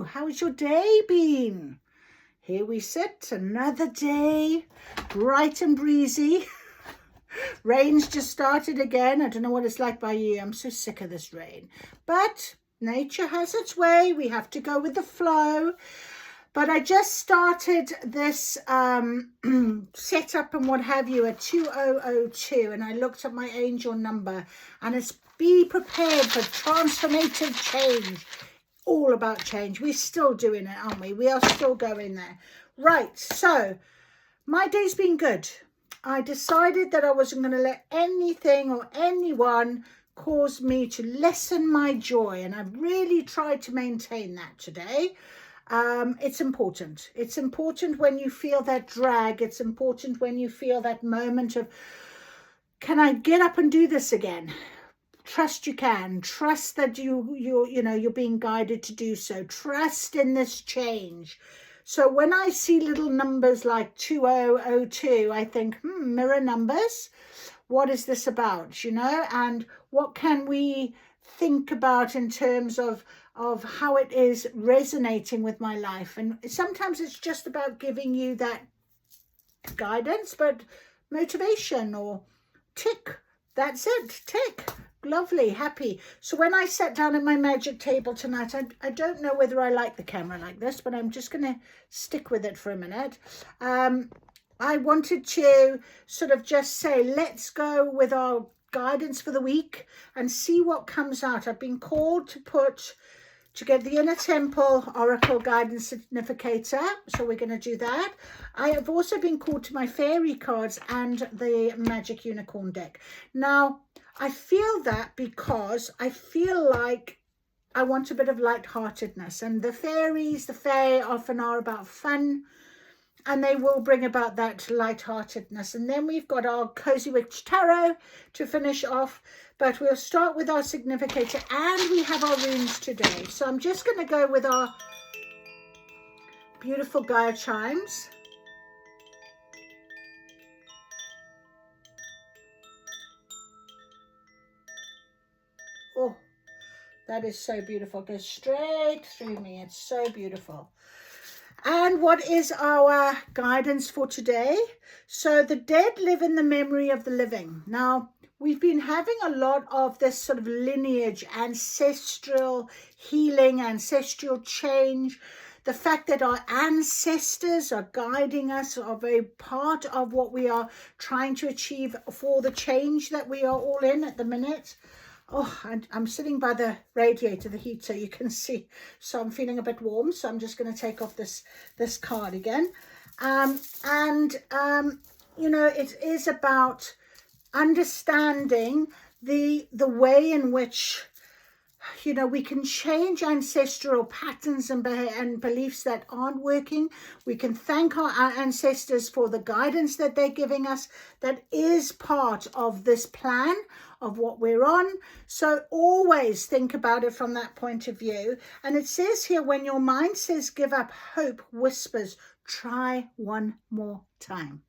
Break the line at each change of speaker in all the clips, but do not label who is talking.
how's your day been? Here we sit, another day, bright and breezy. Rain's just started again. I don't know what it's like by you. I'm so sick of this rain. But nature has its way. We have to go with the flow. But I just started this setup and what have you at 2002. And I looked at my angel number. And it's be prepared for transformative change. All about change. We're still doing it, aren't we? We are still going there. Right. So my day's been good. I decided that I wasn't going to let anything or anyone cause me to lessen my joy. And I've really tried to maintain that today. It's important. It's important when you feel that drag. It's important when you feel that moment of, can I get up and do this again? Trust you can. Trust that you're being guided to do so. Trust in this change. So when I see little numbers like 2002, I think, mirror numbers. What is this about, And what can we think about in terms of how it is resonating with my life? And sometimes it's just about giving you that guidance, but motivation or tick. That's it. Tick. Lovely, happy. So when I sat down at my magic table tonight, I don't know whether I like the camera like this, but I'm just going to stick with it for a minute. I wanted to sort of just say, let's go with our guidance for the week and see what comes out. I've been called to get the Inner Temple Oracle Guidance Significator. So we're going to do that. I have also been called to my fairy cards and the Magic Unicorn deck. Now, I feel that because I feel like I want a bit of lightheartedness. And the fairies, the fae often are about fun. And they will bring about that lightheartedness. And then we've got our Cozy Witch Tarot to finish off. But we'll start with our significator. And we have our runes today. So I'm just going to go with our beautiful Gaia chimes. Oh, that is so beautiful. It goes straight through me. It's so beautiful. And what is our guidance for today? So the dead live in the memory of the living. Now, we've been having a lot of this sort of lineage, ancestral healing, ancestral change. The fact that our ancestors are guiding us are very part of what we are trying to achieve for the change that we are all in at the minute. Oh, and I'm sitting by the radiator, the heat, so you can see. So I'm feeling a bit warm. So I'm just going to take off this cardigan. It is about understanding the way in which, we can change ancestral patterns and beliefs that aren't working. We can thank our ancestors for the guidance that they're giving us. That is part of this plan of what we're on. So always think about it from that point of view. And it says here, when your mind says give up, hope whispers, try one more time.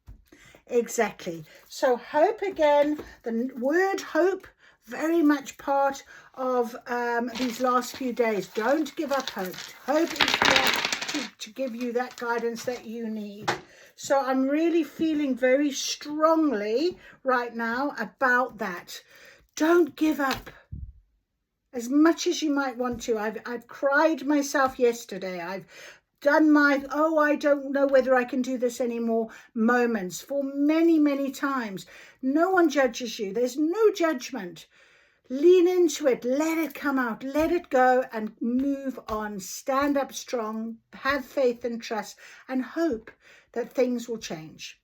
Exactly. So hope again, the word hope, very much part of these last few days. Don't give up hope. Hope is there to give you that guidance that you need. So I'm really feeling very strongly right now about that. Don't give up. As much as you might want to. I've cried myself yesterday. I've done my, I don't know whether I can do this anymore moments for many, many times. No one judges you. There's no judgment. Lean into it. Let it come out. Let it go and move on. Stand up strong. Have faith and trust and hope that things will change.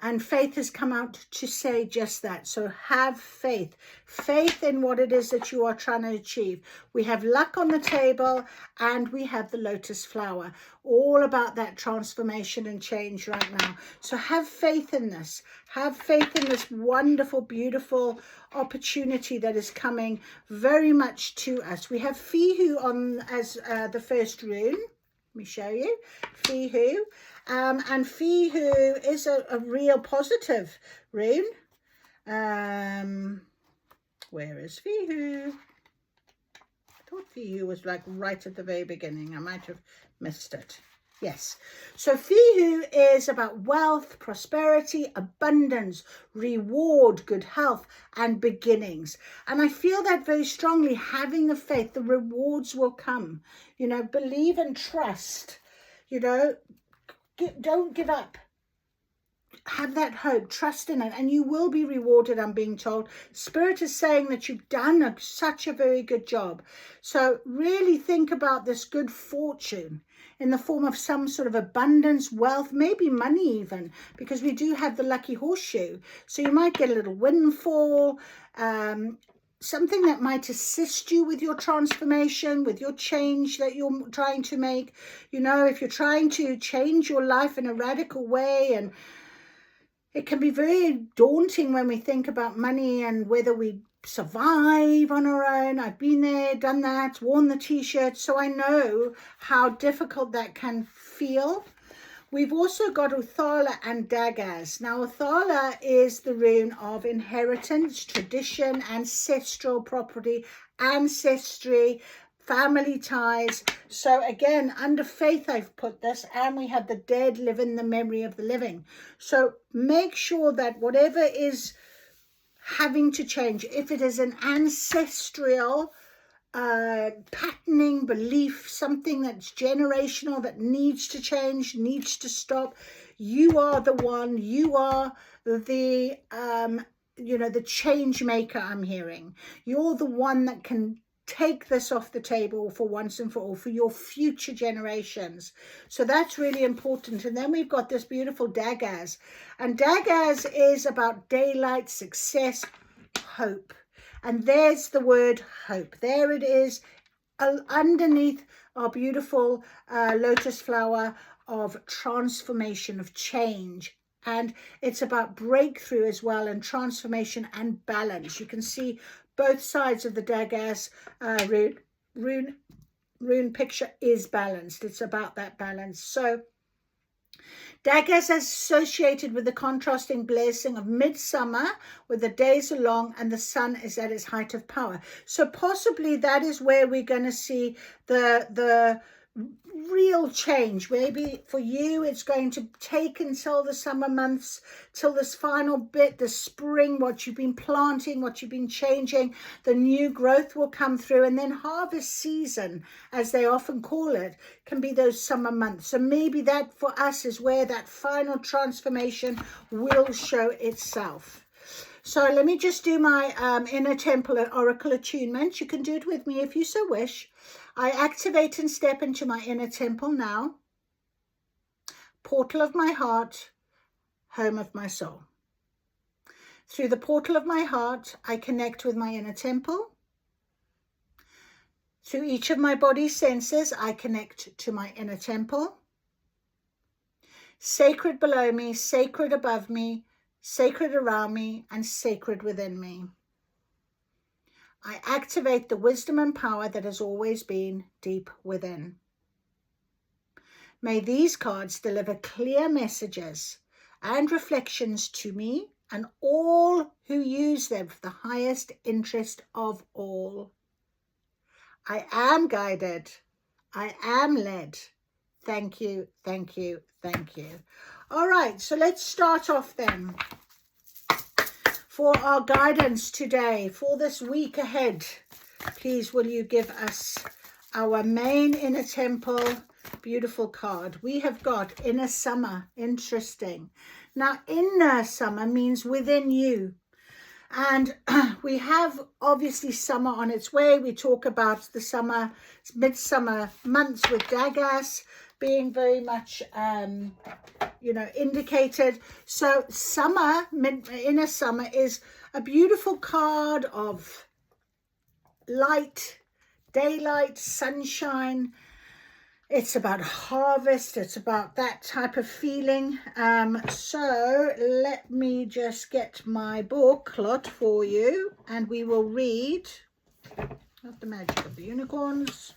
And faith has come out to say just that. So have faith. Faith in what it is that you are trying to achieve. We have luck on the table and we have the lotus flower. All about that transformation and change right now. So have faith in this. Have faith in this wonderful, beautiful opportunity that is coming very much to us. We have Fihu on as the first rune. Let me show you. Fihu. And Fihu is a real positive rune. Where is Fihu? I thought Fihu was like right at the very beginning. I might have missed it. Yes. So Fihu is about wealth, prosperity, abundance, reward, good health, and beginnings. And I feel that very strongly, having the faith, the rewards will come. You know, believe and trust. You know, don't give up. Have that hope, trust in it, and you will be rewarded. I'm being told Spirit is saying that you've done such a very good job. So really think about this good fortune in the form of some sort of abundance, wealth, maybe money even, because we do have the lucky horseshoe. So you might get a little windfall, something that might assist you with your transformation, with your change that you're trying to make. You know, if you're trying to change your life in a radical way, and it can be very daunting when we think about money and whether we survive on our own. I've been there, done that, worn the t-shirt, so I know how difficult that can feel. We've also got Uthala and Dagaz. Now, Uthala is the rune of inheritance, tradition, ancestral property, ancestry, family ties. So again, under faith I've put this, and we have the dead live in the memory of the living. So make sure that whatever is having to change, if it is an ancestral patterning belief, something that's generational that needs to change, needs to stop, you are the one, you are the you know, the change maker. I'm hearing you're the one that can take this off the table for once and for all for your future generations. So that's really important. And then we've got this beautiful Dagaz, and Dagaz is about daylight, success, hope. And there's the word hope. There it is, underneath our beautiful lotus flower of transformation, of change. And it's about breakthrough as well, and transformation and balance. You can see both sides of the Dagaz rune picture is balanced. It's about that balance. So Dagaz is associated with the contrasting blessing of midsummer, where the days are long and the sun is at its height of power. So possibly that is where we're going to see the real change. Maybe for you it's going to take until the summer months, till this final bit, the spring, what you've been planting, what you've been changing, the new growth will come through. And then harvest season, as they often call it, can be those summer months. So maybe that for us is where that final transformation will show itself. So let me just do my inner temple and oracle attunement. You can do it with me if you so wish. I activate and step into my inner temple now. Portal of my heart, home of my soul. Through the portal of my heart, I connect with my inner temple. Through each of my body senses, I connect to my inner temple. Sacred below me, sacred above me, sacred around me, and sacred within me. I activate the wisdom and power that has always been deep within. May these cards deliver clear messages and reflections to me and all who use them for the highest interest of all. I am guided. I am led. Thank you, thank you, thank you. All right, so let's start off then. For our guidance today, for this week ahead, please will you give us our main inner temple beautiful card. We have got inner summer. Interesting. Now, inner summer means within you. And we have obviously summer on its way. We talk about the summer, midsummer months with Dagaz being very much, you know, indicated. So summer, inner summer is a beautiful card of light, daylight, sunshine. It's about harvest. It's about that type of feeling. So let me just get my booklet for you and we will read Not the Magic of the Unicorns.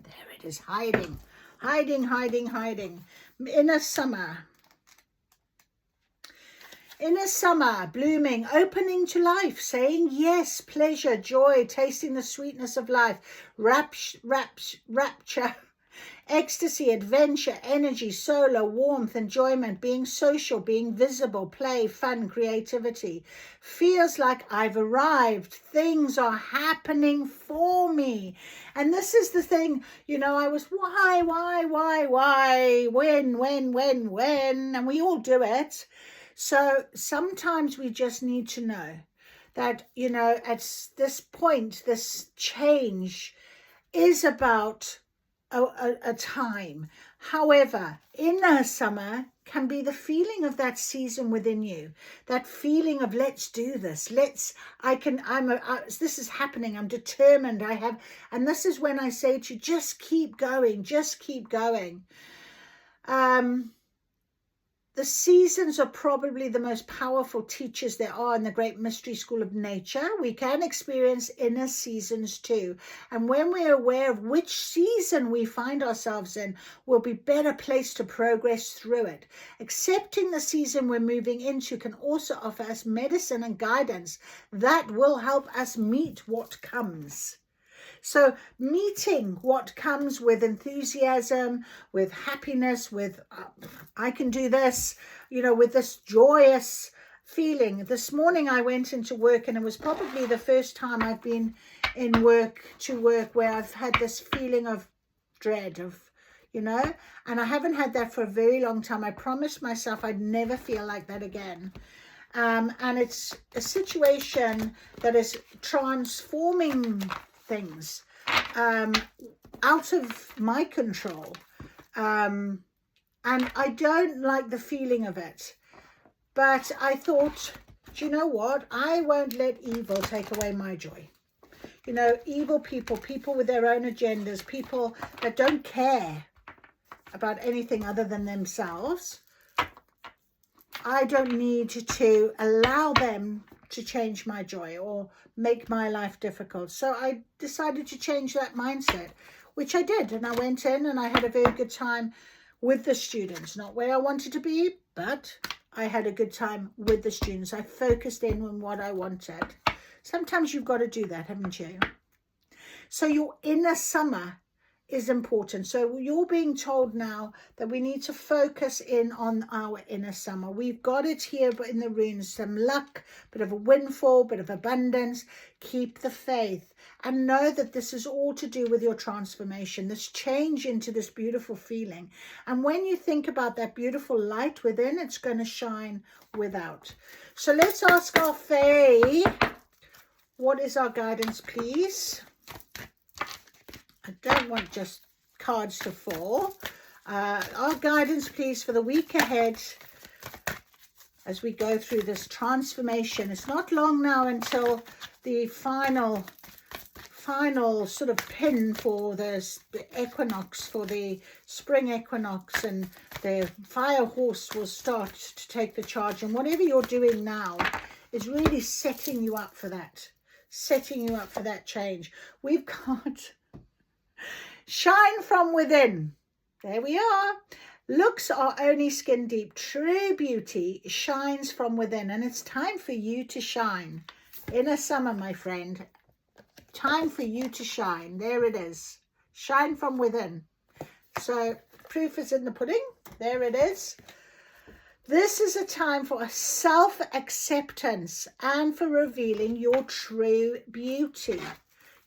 There it is, hiding, hiding, hiding, hiding. Inner summer. Inner summer, blooming, opening to life, saying yes, pleasure, joy, tasting the sweetness of life, rapture, ecstasy, adventure, energy, solar, warmth, enjoyment, being social, being visible, play, fun, creativity. Feels like I've arrived. Things are happening for me. And this is the thing, you know, I was why, when, and we all do it. So sometimes we just need to know that, you know, at this point, this change is about a time. However, inner summer can be the feeling of that season within you, that feeling of let's do this, this is happening, I'm determined, and this is when I say to you, just keep going. The seasons are probably the most powerful teachers there are in the great mystery school of nature. We can experience inner seasons too. And when we're aware of which season we find ourselves in, we'll be better placed to progress through it. Accepting the season we're moving into can also offer us medicine and guidance that will help us meet what comes. So meeting what comes with enthusiasm, with happiness, with I can do this, you know, with this joyous feeling. This morning I went into work, and it was probably the first time I've been in work where I've had this feeling of dread, of, you know, and I haven't had that for a very long time. I promised myself I'd never feel like that again. And it's a that is transforming things out of my control. And I don't like the feeling of it. But I thought, do you know what? I won't let evil take away my joy. You know, evil people, people with their own agendas, people that don't care about anything other than themselves. I don't need to allow them to change my joy or make my life difficult. So I decided to change that mindset, which I did. And I went in and I had a very good time with the students. Not where I wanted to be, but I had a good time with the students. I focused in on what I wanted. Sometimes you've got to do that, haven't you? So your inner summer is important. So you're being told now that we need to focus in on our inner summer. We've got it here in the runes, some luck, bit of a windfall, bit of abundance. Keep the faith and know that this is all to do with your transformation, this change into this beautiful feeling. And when you think about that beautiful light within, it's going to shine without. So let's ask our Fae, what is our guidance, please? I don't want just cards to fall. Our guidance, please, for the week ahead as we go through this transformation. It's not long now until the final sort of pin for the equinox, for the spring equinox, and the fire horse will start to take the charge. And whatever you're doing now is really setting you up for that, change. We've got shine from within. There we are. Looks are only skin deep. True beauty shines from within, and it's time for you to shine. Inner summer, my friend. Time for you to shine. There it is. Shine from within. So proof is in the pudding. There it is. This is a time for a self-acceptance and for revealing your true beauty.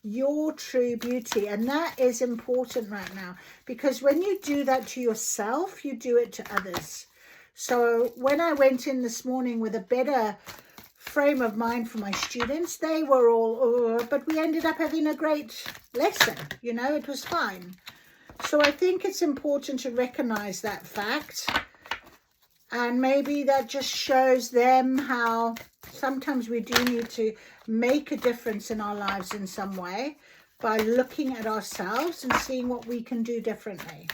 Your true beauty. And that is important right now, because when you do that to yourself, you do it to others. So when I went in this morning with a better frame of mind for my students, they were all, but we ended up having a great lesson. You know, it was fine. So I think it's important to recognize that fact. And maybe that just shows them how sometimes we do need to make a difference in our lives in some way by looking at ourselves and seeing what we can do differently.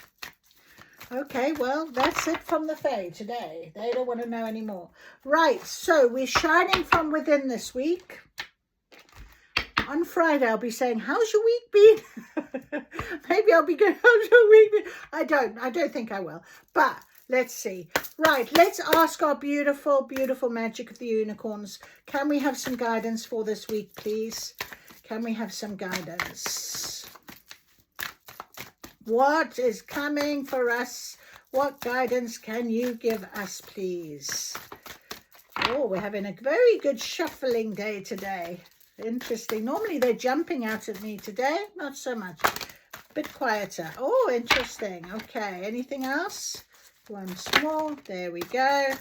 Okay, well, that's it from the Fae today. They don't want to know anymore. Right, so we're shining from within this week. On Friday, I'll be saying, how's your week been? Maybe I'll be going, how's your week been? I don't think I will. But Let's see. Right, let's ask our beautiful, beautiful magic of the unicorns. Can we have some guidance for this week, please? Can we have some guidance? What is coming for us? What guidance can you give us, please? Oh, we're having a very good shuffling day today. Interesting. Normally they're jumping out at me today. Not so much. A bit quieter. Oh, interesting. Okay. Anything else? Once more. There we go.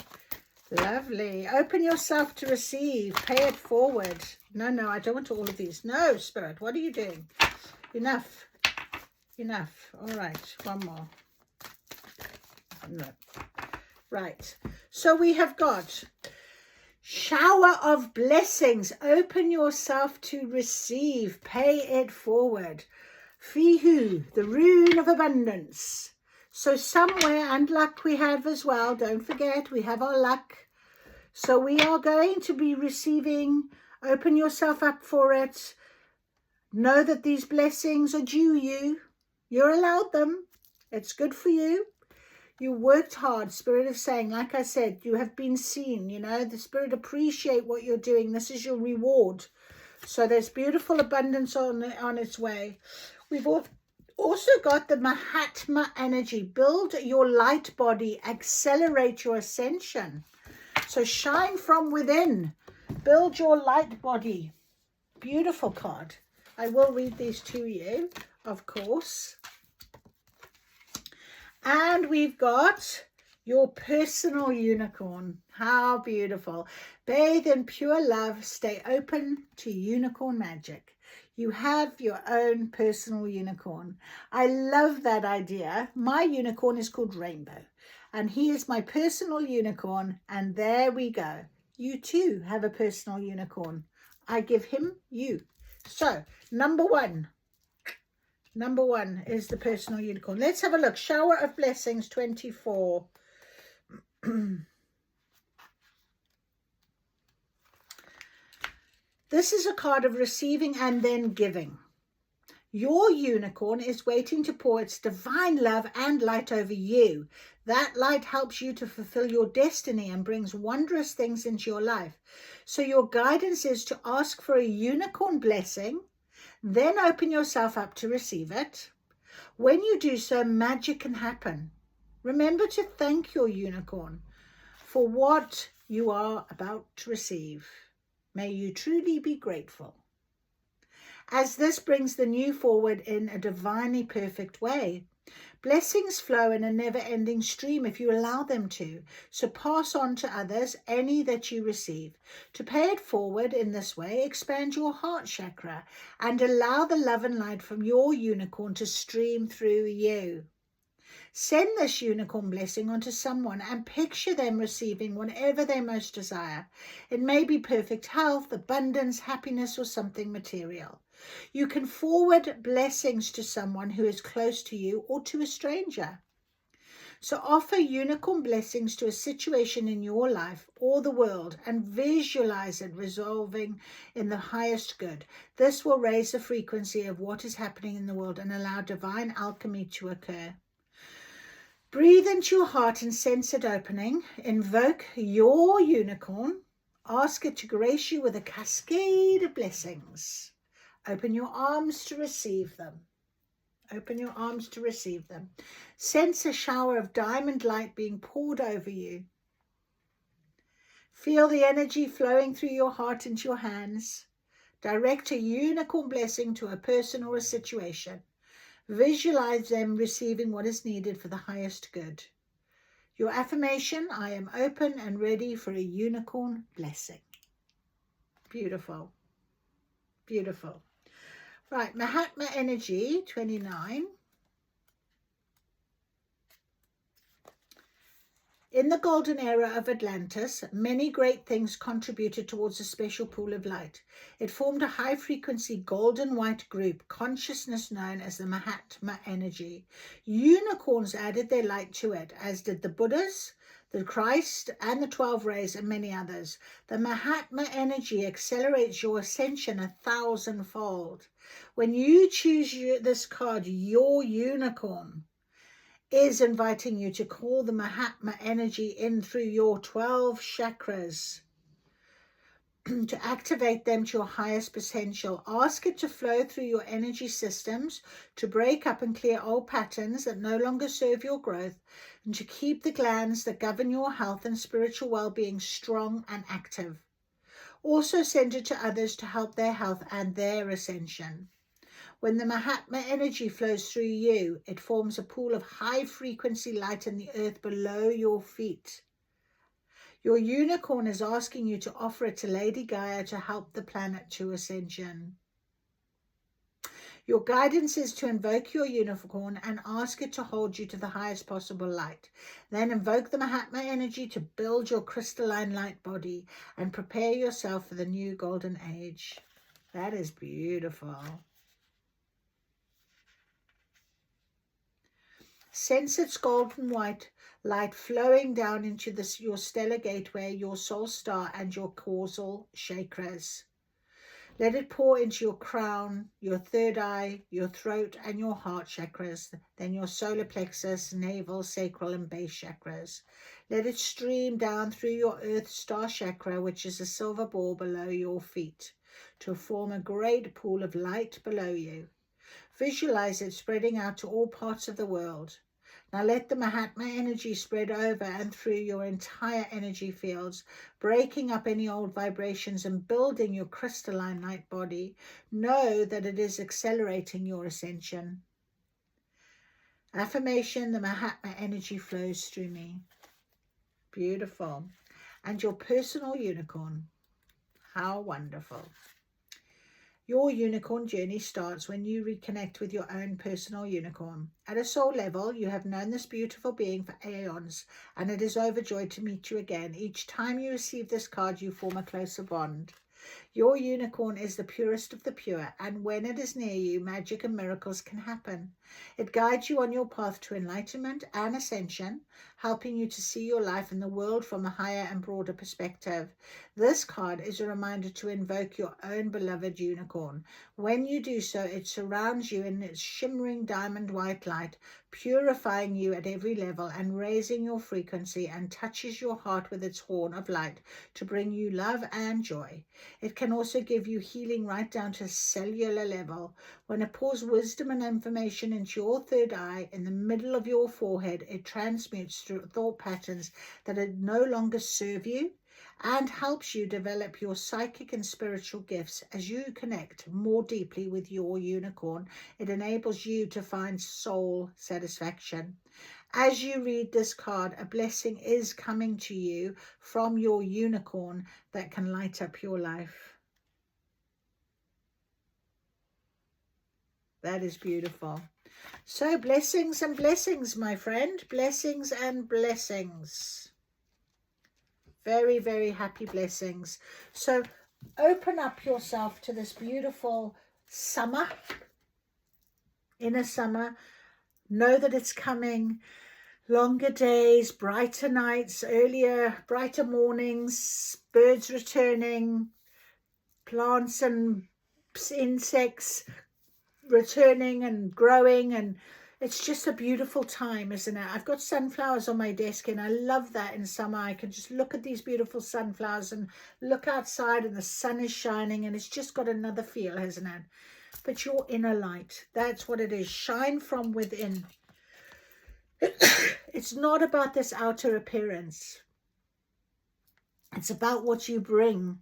Lovely. Open yourself to receive. Pay it forward. No, I don't want all of these. No, Spirit. What are you doing? Enough. Enough. All right. One more. No. Right. So we have got shower of blessings. Open yourself to receive. Pay it forward. Fihu, the rune of abundance. So somewhere, and luck we have as well. Don't forget, we have our luck. So we are going to be receiving. Open yourself up for it. Know that these blessings are due you. You're allowed them. It's good for you. You worked hard. Spirit is saying, like I said, you have been seen. You know, the Spirit appreciate what you're doing. This is your reward. So there's beautiful abundance on its way. We've also got the Mahatma energy. Build your light body. Accelerate your ascension. So shine from within. Build your light body. Beautiful card. I will read these to you, of course. And we've got your personal unicorn. How beautiful. Bathe in pure love. Stay open to unicorn magic. You have your own personal unicorn. I love that idea. My unicorn is called Rainbow. And he is my personal unicorn. And there we go. You too have a personal unicorn. I give him you. So, number one. Number one is the personal unicorn. Let's have a look. Shower of Blessings 24. This is a card of receiving and then giving. Your unicorn is waiting to pour its divine love and light over you. That light helps you to fulfill your destiny and brings wondrous things into your life. So your guidance is to ask for a unicorn blessing, then open yourself up to receive it. When you do so, magic can happen. Remember to thank your unicorn for what you are about to receive. May you truly be grateful. As this brings the new forward in a divinely perfect way. Blessings flow in a never-ending stream if you allow them to. So pass on to others any that you receive. To pay it forward in this way, expand your heart chakra and allow the love and light from your unicorn to stream through you. Send this unicorn blessing onto someone and picture them receiving whatever they most desire. It may be perfect health, abundance, happiness, or something material. You can forward blessings to someone who is close to you or to a stranger. So offer unicorn blessings to a situation in your life or the world and visualize it resolving in the highest good. This will raise the frequency of what is happening in the world and allow divine alchemy to occur. Breathe into your heart and sense it opening. Invoke your unicorn. Ask it to grace you with a cascade of blessings. Open your arms to receive them. Open your arms to receive them. Sense a shower of diamond light being poured over you. Feel the energy flowing through your heart into your hands. Direct a unicorn blessing to a person or a situation. Visualize them receiving what is needed for the highest good. Your affirmation, I am open and ready for a unicorn blessing. Beautiful. Beautiful. Right, Mahatma energy, 29. In the golden era of Atlantis, many great things contributed towards a special pool of light. It formed a high-frequency golden-white group, consciousness known as the Mahatma energy. Unicorns added their light to it, as did the Buddhas, the Christ, and the 12 rays, and many others. The Mahatma energy accelerates your ascension 1,000-fold. When you choose this card, your unicorn, is inviting you to call the Mahatma energy in through your 12 chakras to activate them to your highest potential. Ask it to flow through your energy systems to break up and clear old patterns that no longer serve your growth, and to keep the glands that govern your health and spiritual well-being strong and active. Also send it to others to help their health and their ascension. When the Mahatma energy flows through you, it forms a pool of high-frequency light in the earth below your feet. Your unicorn is asking you to offer it to Lady Gaia to help the planet to ascension. Your guidance is to invoke your unicorn and ask it to hold you to the highest possible light. Then invoke the Mahatma energy to build your crystalline light body and prepare yourself for the new golden age. That is beautiful. Sense its golden white light flowing down into your stellar gateway, your soul star, and your causal chakras. Let it pour into your crown, your third eye, your throat, and your heart chakras, then your solar plexus, navel, sacral, and base chakras. Let it stream down through your earth star chakra, which is a silver ball below your feet, to form a great pool of light below you. Visualize it spreading out to all parts of the world. Now let the Mahatma energy spread over and through your entire energy fields, breaking up any old vibrations and building your crystalline light body. Know that it is accelerating your ascension. Affirmation: the Mahatma energy flows through me. Beautiful. And your personal unicorn. How wonderful. Your unicorn journey starts when you reconnect with your own personal unicorn. At a soul level, you have known this beautiful being for aeons, and it is overjoyed to meet you again. Each time you receive this card, you form a closer bond. Your unicorn is the purest of the pure, and when it is near you, magic and miracles can happen. It guides you on your path to enlightenment and ascension, helping you to see your life and the world from a higher and broader perspective. This card is a reminder to invoke your own beloved unicorn. When you do so, it surrounds you in its shimmering diamond white light, purifying you at every level and raising your frequency, and touches your heart with its horn of light to bring you love and joy. It can also give you healing right down to a cellular level. When it pours wisdom and information into your third eye in the middle of your forehead, it transmutes through thought patterns that no longer serve you and helps you develop your psychic and spiritual gifts. As you connect more deeply with your unicorn, it enables you to find soul satisfaction. As you read this card, a blessing is coming to you from your unicorn that can light up your life. That is beautiful. So blessings and blessings, my friend. Blessings and blessings. Very, very happy blessings. So open up yourself to this beautiful summer, inner summer. Know that it's coming. Longer days, brighter nights, earlier, brighter mornings, birds returning, plants and insects returning and growing, and it's just a beautiful time, isn't it? I've got sunflowers on my desk, and I love that in summer. I can just look at these beautiful sunflowers and look outside, and the sun is shining, and it's just got another feel, hasn't it? But your inner light, that's what it is. Shine from within. It's not about this outer appearance. It's about what you bring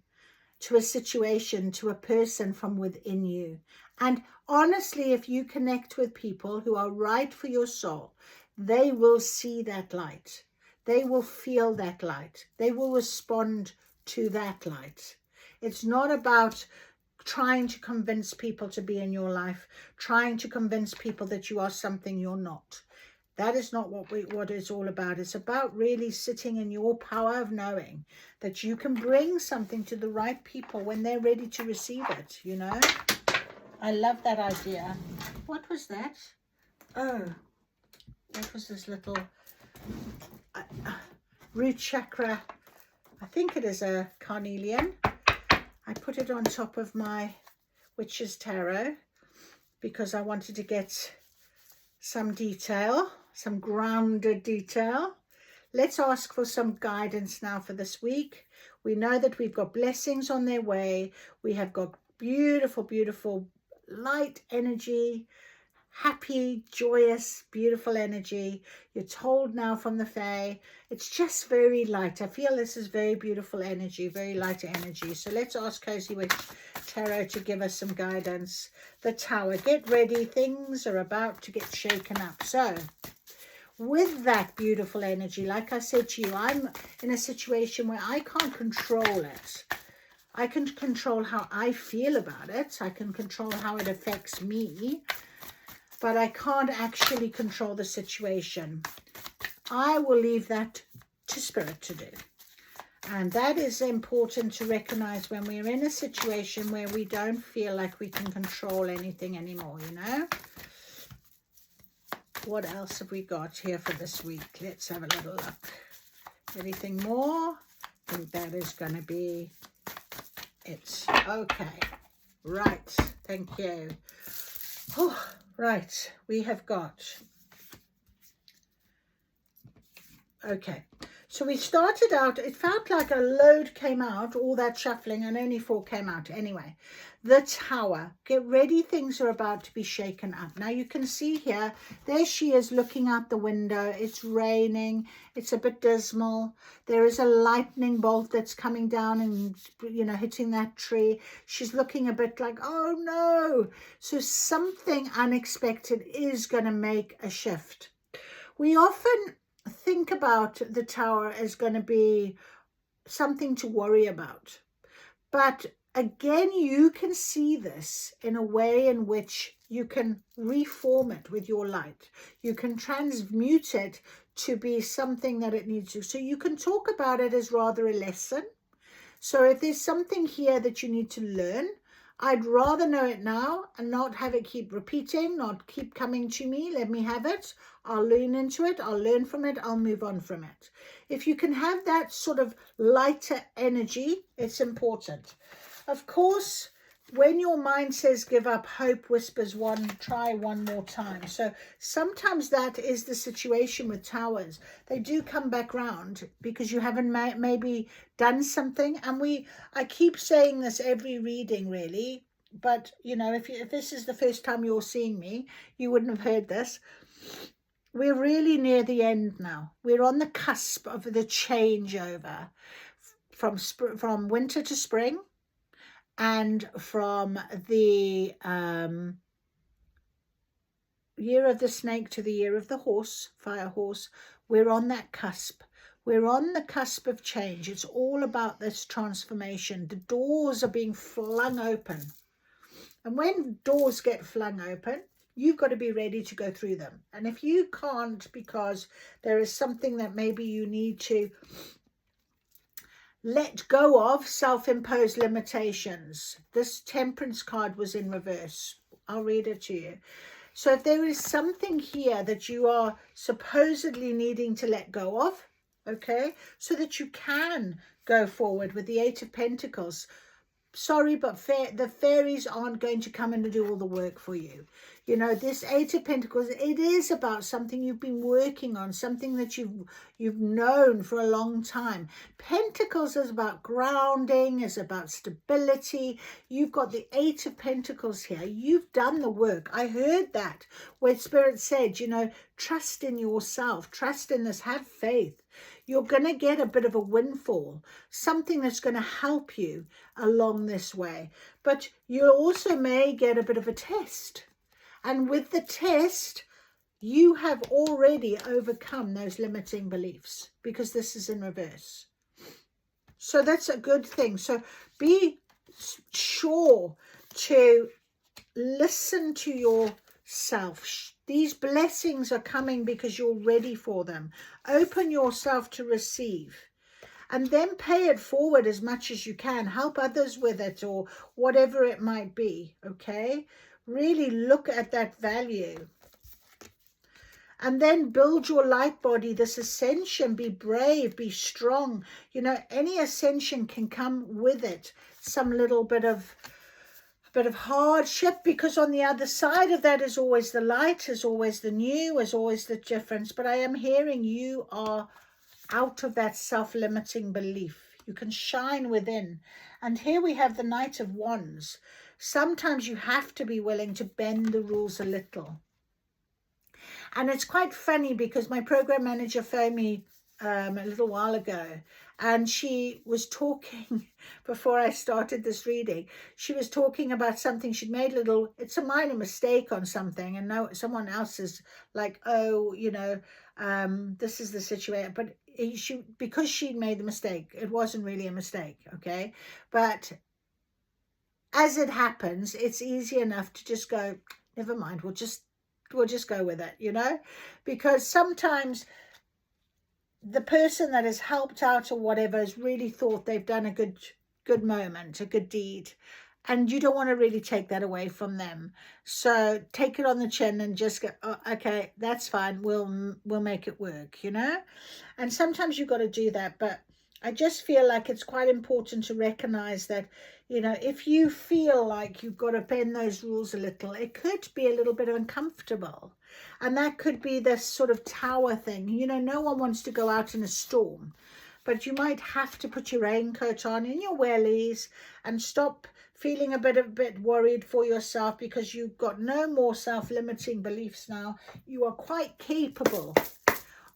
to a situation, to a person from within you. And honestly, if you connect with people who are right for your soul, they will see that light. They will feel that light. They will respond to that light. It's not about trying to convince people to be in your life, trying to convince people that you are something you're not. That is not what it's all about. It's about really sitting in your power of knowing that you can bring something to the right people when they're ready to receive it, you know. I love that idea. What was that? Oh, that was this little root chakra. I think it is a carnelian. I put it on top of my Witch's Tarot because I wanted to get some detail, some grounded detail. Let's ask for some guidance now for this week. We know that we've got blessings on their way. We have got beautiful, beautiful light energy, happy, joyous, beautiful energy. You're told now from the Fae, it's just very light. I feel this is very beautiful energy, very light energy. So let's ask Cozy Witch Tarot to give us some guidance. The Tower, get ready. Things are about to get shaken up. So with that beautiful energy, like I said to you, I'm in a situation where I can't control it. I can control how I feel about it. I can control how it affects me, but I can't actually control the situation. I will leave that to Spirit to do. And that is important to recognize when we're in a situation where we don't feel like we can control anything anymore, you know. What else have we got here for this week? Let's have a little look. Anything more? I think that is going to be it. Okay. Right. Thank you. Oh, right. We have got... Okay. So we started out, it felt like a load came out, all that shuffling, and only 4 came out. Anyway, the Tower. Get ready, things are about to be shaken up. Now you can see here, there she is looking out the window. It's raining. It's a bit dismal. There is a lightning bolt that's coming down and, you know, hitting that tree. She's looking a bit like, oh no. So something unexpected is going to make a shift. We often think about the Tower as going to be something to worry about, but again, you can see this in a way in which you can reform it with your light. You can transmute it to be something that it needs to. So you can talk about it as rather a lesson. So if there's something here that you need to learn, I'd rather know it now and not have it keep repeating, not keep coming to me. Let me have it. I'll lean into it. I'll learn from it. I'll move on from it. If you can have that sort of lighter energy, it's important. Of course, when your mind says give up, hope whispers try one more time. So sometimes that is the situation with Towers. They do come back round because you haven't maybe done something. And I keep saying this every reading really, but you know, if this is the first time you're seeing me, you wouldn't have heard this. We're really near the end now. We're on the cusp of the changeover from winter to spring. And from the year of the snake to the year of the horse, fire horse, we're on that cusp. We're on the cusp of change. It's all about this transformation. The doors are being flung open. And when doors get flung open, you've got to be ready to go through them. And if you can't because there is something that maybe you need to let go of, self-imposed limitations. This Temperance card was in reverse. I'll read it to you. So if there is something here that you are supposedly needing to let go of, okay, so that you can go forward with the 8 of Pentacles. Sorry, but the fairies aren't going to come in and do all the work for you. You know, this 8 of Pentacles, it is about something you've been working on, something that you've known for a long time. Pentacles is about grounding, is about stability. You've got the 8 of Pentacles here. You've done the work. I heard that where Spirit said, you know, trust in yourself, trust in this, have faith. You're going to get a bit of a windfall, something that's going to help you along this way. But you also may get a bit of a test. And with the test, you have already overcome those limiting beliefs because this is in reverse. So that's a good thing. So be sure to listen to yourself. These blessings are coming because you're ready for them. Open yourself to receive. And then pay it forward as much as you can. Help others with it or whatever it might be, okay? Really look at that value. And then build your light body, this ascension. Be brave, be strong. You know, any ascension can come with it some little bit of bit of hardship, because on the other side of that is always the light, is always the new, is always the difference. But I am hearing you are out of that self-limiting belief. You can shine within. And here we have the Knight of Wands. Sometimes you have to be willing to bend the rules a little. And it's quite funny because my program manager phoned me a little while ago, and she was talking before I started this reading. She was talking about something she'd made it's a minor mistake on something, and now someone else is like, oh, you know, this is the situation. But because she'd made the mistake, it wasn't really a mistake, okay? But as it happens, it's easy enough to just go, never mind, we'll just go with it, you know, because sometimes the person that has helped out or whatever has really thought they've done a good moment, a good deed, and you don't want to really take that away from them. So take it on the chin and just go, oh, okay, that's fine, we'll make it work, you know. And sometimes you've got to do that. But I just feel like it's quite important to recognize that, you know, if you feel like you've got to bend those rules a little, it could be a little bit uncomfortable. And that could be this sort of tower thing. You know, no one wants to go out in a storm, but you might have to put your raincoat on in your wellies and stop feeling a bit worried for yourself, because you've got no more self-limiting beliefs now. You are quite capable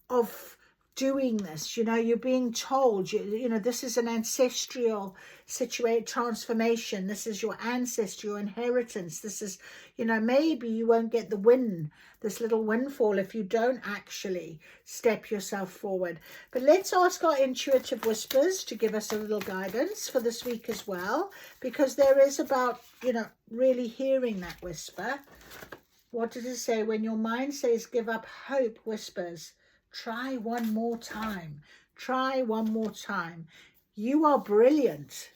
of doing this. You know, you're being told, you know, this is an ancestral transformation. This is your ancestral inheritance. This is, you know, maybe you won't get this little windfall if you don't actually step yourself forward. But let's ask our intuitive whispers to give us a little guidance for this week as well, because there is about, you know, really hearing that whisper. What does it say? When your mind says give up, hope whispers, try one more time. Try one more time. You are brilliant.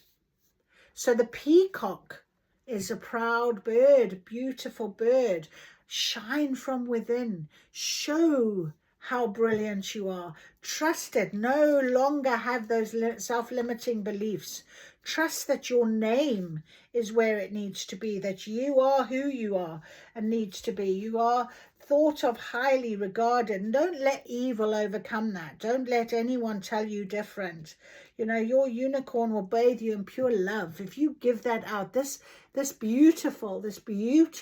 So the peacock is a proud bird, beautiful bird. Shine from within. Show how brilliant you are. Trust it. No longer have those self-limiting beliefs. Trust that your name is where it needs to be, that you are who you are and needs to be. You are thought of, highly regarded, and don't let evil overcome that. Don't let anyone tell you different. You know, your unicorn will bathe you in pure love. If you give that out, this beauty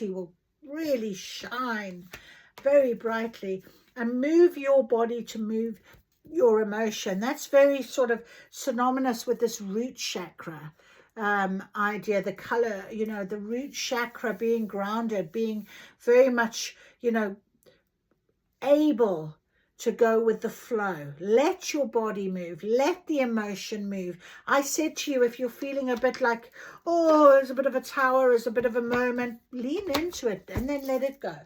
will really shine very brightly, and move your body to move your emotion. That's very sort of synonymous with this root chakra idea, the color, you know, the root chakra being grounded, being very much, you know, able to go with the flow. Let your body move. Let the emotion move. I said to you, if you're feeling a bit like, oh, there's a bit of a tower, there's a bit of a moment, lean into it and then let it go.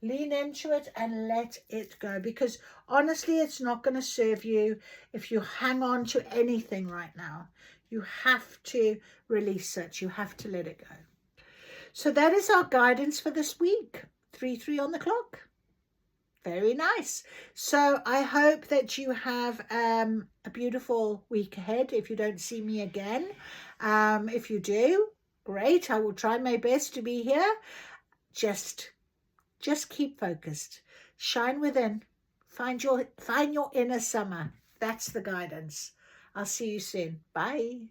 Lean into it and let it go, because honestly, it's not going to serve you if you hang on to anything right now. You have to release it. You have to let it go. So that is our guidance for this week. 3:03 on the clock. Very nice. So I hope that you have a beautiful week ahead. If you don't see me again, if you do, great. I will try my best to be here. Just keep focused. Shine within. Find your inner summer. That's the guidance. I'll see you soon. Bye.